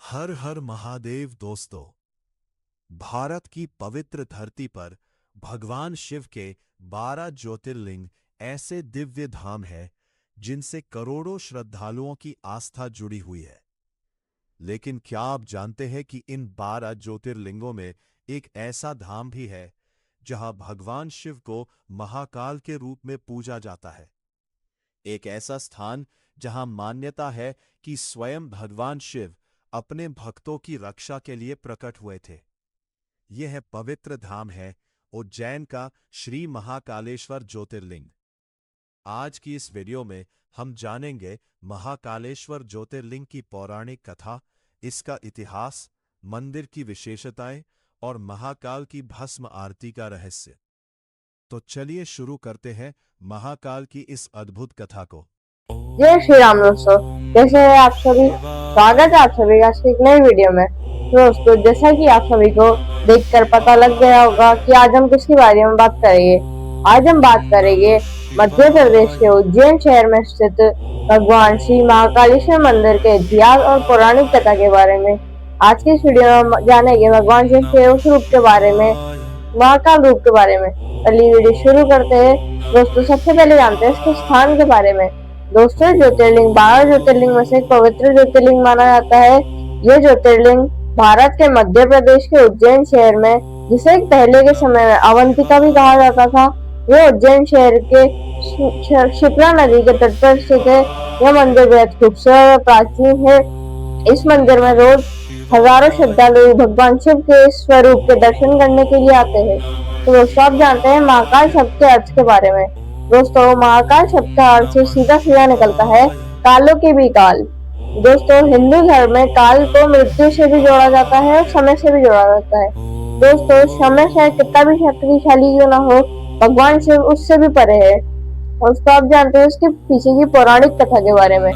हर हर महादेव दोस्तों। भारत की पवित्र धरती पर भगवान शिव के 12 ज्योतिर्लिंग ऐसे दिव्य धाम हैं जिनसे करोड़ों श्रद्धालुओं की आस्था जुड़ी हुई है। लेकिन क्या आप जानते हैं कि इन 12 ज्योतिर्लिंगों में एक ऐसा धाम भी है जहां भगवान शिव को महाकाल के रूप में पूजा जाता है। एक ऐसा स्थान जहां मान्यता है कि स्वयं भगवान शिव अपने भक्तों की रक्षा के लिए प्रकट हुए थे। यह पवित्र धाम है उज्जैन का श्री महाकालेश्वर ज्योतिर्लिंग। आज की इस वीडियो में हम जानेंगे महाकालेश्वर ज्योतिर्लिंग की पौराणिक कथा, इसका इतिहास, मंदिर की विशेषताएं और महाकाल की भस्म आरती का रहस्य। तो चलिए शुरू करते हैं महाकाल की इस अद्भुत कथा को। जय श्री राम दोस्तों, कैसे हैं आप सभी। स्वागत है आप सभी का एक नई वीडियो में। दोस्तों, जैसा कि आप सभी को देखकर पता लग गया होगा कि आज हम किसके बारे में बात करेंगे। आज हम बात करेंगे मध्य प्रदेश के उज्जैन शहर में स्थित भगवान श्री महाकालेश्वर मंदिर के इतिहास और पौराणिक कथा के बारे में। आज की इस वीडियो में जानेंगे भगवान शिव के उस रूप के बारे में, महाकाल रूप के बारे में। पहली वीडियो शुरू करते हैं। दोस्तों, सबसे पहले जानते हैं इसके स्थान के बारे में। दोस्तों, ज्योतिर्लिंग 12 ज्योतिर्लिंग में से एक पवित्र ज्योतिर्लिंग माना जाता है। यह ज्योतिर्लिंग भारत के मध्य प्रदेश के उज्जैन शहर में, जिसे पहले के समय में अवंतिका भी कहा जाता था, यह उज्जैन शहर के क्षिप्रा नदी के तट पर स्थित है। यह मंदिर बेहद खूबसूरत और प्राचीन है। इस मंदिर में रोज हजारों श्रद्धालु भगवान शिव के स्वरूप के दर्शन करने के लिए आते हैं। तो दोस्तों, आप जानते हैं महाकाल शब्द के अर्थ के बारे में। दोस्तों, महाकाल शब्द का अर्थ से सीधा सीधा निकलता है कालों के भी काल। दोस्तों, हिंदू धर्म में काल को मृत्यु से भी जोड़ा जाता है और समय से भी जोड़ा जाता है। दोस्तों, समय चाहे कितना भी शक्तिशाली क्यों ना हो, भगवान शिव उससे भी परे है। दोस्तों, आप जानते हैं उसके पीछे की पौराणिक कथा के बारे में।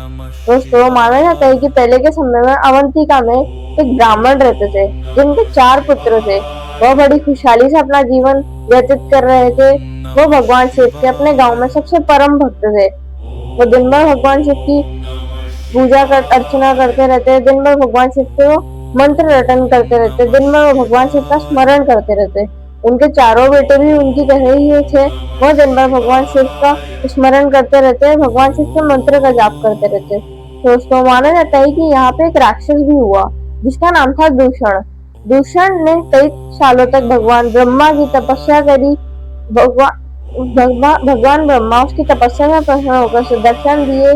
दोस्तों, माना जाता है कि पहले के समय में अवंतिका में एक ब्राह्मण रहते थे जिनके 4 पुत्र थे। वह बड़ी खुशहाली से अपना जीवन व्यतीत कर रहे थे। वो भगवान शिव के अपने गांव में सबसे परम भक्त थे। वो दिन भर भगवान शिव की पूजा कर अर्चना करते रहते, दिन भर भगवान शिव के वो मंत्र रटन करते रहते, दिन भर वो भगवान शिव का स्मरण करते रहते। उनके चारों बेटे भी उनकी तरह ही थे। वो दिन भर भगवान शिव का स्मरण करते रहते, भगवान शिव के मंत्र का जाप करते रहते। दोस्तों, माना जाता है कि यहाँ पे एक राक्षस भी हुआ जिसका नाम था दूषण। दूषण ने कई सालों तक भगवान ब्रह्मा की तपस्या करी। भगवान ब्रह्मा उसकी तपस्या में प्रसन्न होकर उसे दर्शन दिए।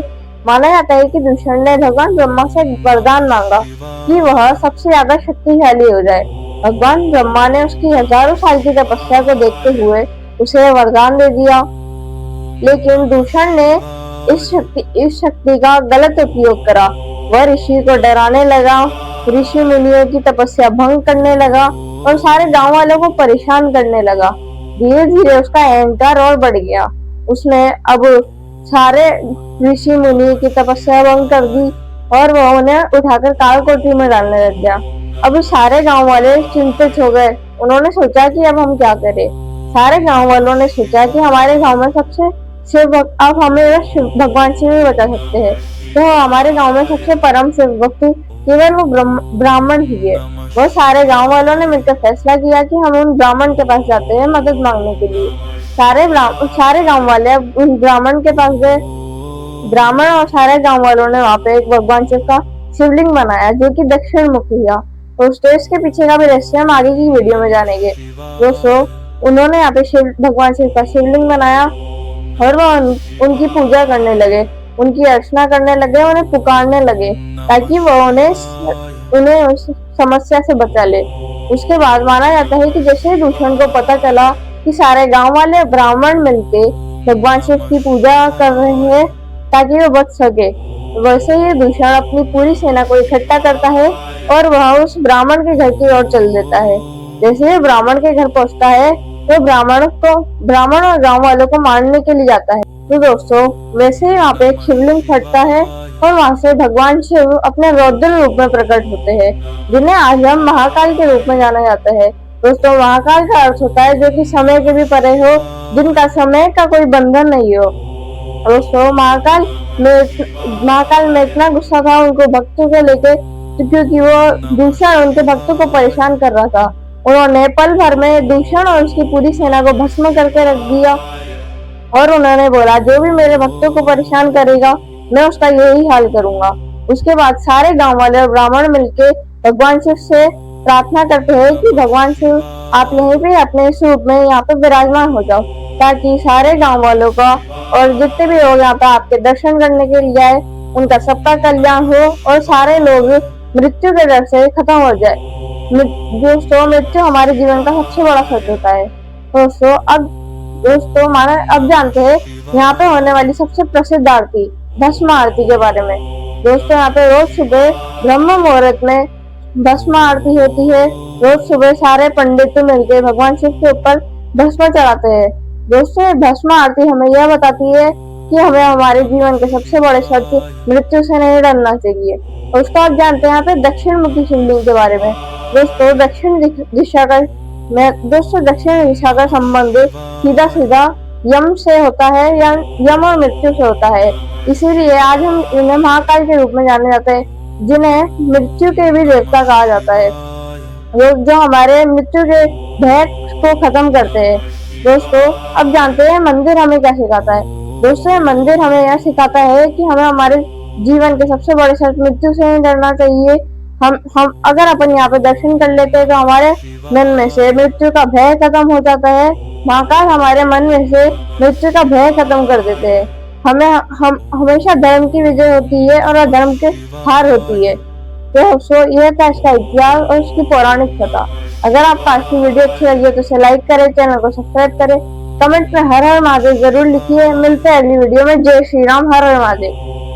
माना जाता है कि दूषण ने भगवान ब्रह्मा से वरदान मांगा कि वह सबसे ज्यादा शक्तिशाली हो जाए। भगवान ब्रह्मा ने उसकी हजारों साल की तपस्या को देखते हुए उसे वरदान दे दिया। लेकिन दूषण ने इस शक्ति का गलत उपयोग करा। वह ऋषि को डराने लगा, ऋषि मुनियों की तपस्या भंग करने लगा और सारे गांव वालों को परेशान करने लगा। धीरे धीरे उसका अहंकार और बढ़ गया। उसने अब सारे ऋषि मुनि की तपस्या भंग कर दी और वह उन्हें उठाकर काल कोठरी में डालने लग गया। अब सारे गांव वाले चिंतित हो गए। उन्होंने सोचा कि अब हम क्या करें। सारे गांव वालों ने सोचा कि हमारे गांव में सबसे अब हमें भगवान शिव ही बचा सकते हैं। तो हमारे गांव में सबसे परम शिव भक्त केवल वो ब्राह्मण ही है। वो सारे गांव वालों ने मिलकर फैसला किया कि हम उन ब्राह्मण के पास जाते हैं मदद मांगने के लिए। सारे गांव वाले उन ब्राह्मण के पास गए। ब्राह्मण और सारे गांव वालों ने वहाँ पे एक भगवान शिव का शिवलिंग बनाया जो कि दक्षिण मुखी था। दोस्तों, इसके पीछे का भी रहस्य हम आगे की वीडियो में जानेंगे। दोस्तों, उन्होंने यहाँ पे भगवान शिव का शिवलिंग बनाया और वह उनकी पूजा करने लगे, उनकी अर्चना करने लगे, उन्हें पुकारने लगे ताकि वह उन्हें उस समस्या से बचा ले। उसके बाद माना जाता है कि जैसे दूषण को पता चला कि सारे गांव वाले ब्राह्मण मिलके भगवान शिव की पूजा कर रहे हैं ताकि वो बच सके, वैसे ही दूषण अपनी पूरी सेना को इकट्ठा करता है और वह उस ब्राह्मण के घर की ओर चल देता है। जैसे ही ब्राह्मण के घर पहुंचता है तो ब्राह्मण और गांव वालों को मारने के लिए जाता है। तो दोस्तों, वैसे ही वहाँ पे एक शिवलिंग फटता है और वहां से भगवान शिव अपने रौद्र रूप में प्रकट होते हैं, जिन्हें आज हम महाकाल के रूप में जाना जाता है। दोस्तों, महाकाल का अर्थ होता है जो कि समय के भी परे हो, जिनका समय का कोई बंधन नहीं हो। दोस्तों, महाकाल में इतना गुस्सा था उनको भक्तों को लेकर क्योंकि वो दूषण उनके भक्तों को परेशान कर रहा था। उन्होंने पल भर में दूषण और उसकी पूरी सेना को भस्म करके रख दिया और उन्होंने बोला, जो भी मेरे भक्तों को परेशान करेगा मैं उसका यही हाल करूंगा। उसके बाद सारे गांव वाले और ब्राह्मण मिलके भगवान शिव से प्रार्थना करते हैं कि भगवान शिव आप यहीं पे अपने इस रूप में यहाँ पे विराजमान हो जाओ, ताकि सारे गांव वालों का और जितने भी लोग यहाँ पे आपके दर्शन करने के लिए आए उनका सबका कल्याण हो और सारे लोग मृत्यु के डर से खत्म हो जाए। दोस्तों, मृत्यु हमारे जीवन का सबसे बड़ा सच होता है। दोस्तों माना अब जानते हैं यहाँ पे होने वाली सबसे प्रसिद्ध आरती भस्म आरती के बारे में। दोस्तों, यहाँ पे रोज सुबह ब्रह्म मुहूर्त में भस्म आरती होती है। रोज सुबह सारे पंडित मिलकर भगवान शिव के ऊपर भस्म चढ़ाते हैं। दोस्तों, भस्म आरती हमें यह बताती है कि हमें हमारे जीवन के सबसे बड़े सत्य मृत्यु से नहीं डरना चाहिए। और उसको आप जानते हैं यहाँ पे दक्षिण मुखी शिवलिंग के बारे में। दोस्तों, दक्षिण दिशा का संबंध सीधा सीधा यम से होता है या यम और मृत्यु से होता है। इसीलिए आज हम इन्हें महाकाल के रूप में जाने जाते हैं, जिन्हें मृत्यु के भी देवता कहा जाता है, जो हमारे मृत्यु के भय को खत्म करते हैं। दोस्तों, अब जानते हैं मंदिर हमें क्या सिखाता है। दोस्तों, मंदिर हमें यह सिखाता है कि हमें हमारे जीवन के सबसे बड़े सत्य मृत्यु से नहीं डरना चाहिए। हम अगर अपन यहाँ पे दर्शन कर लेते हैं तो हमारे मन में से मृत्यु का भय खत्म हो जाता है। महाकाल हमारे मन में से मृत्यु का भय खत्म कर देते हैं। हम हमेशा धर्म की विजय होती है और अधर्म की हार होती है। तो यह था इसका इतिहास और उसकी पौराणिक कथा। अगर आपको आज की वीडियो अच्छी लगी हो तो इसे लाइक करें, चैनल को सब्सक्राइब करें, कमेंट में हर हर महादेव जरूर लिखिए। मिलते हैं अगली वीडियो में। जय श्री राम, हर हर महादेव।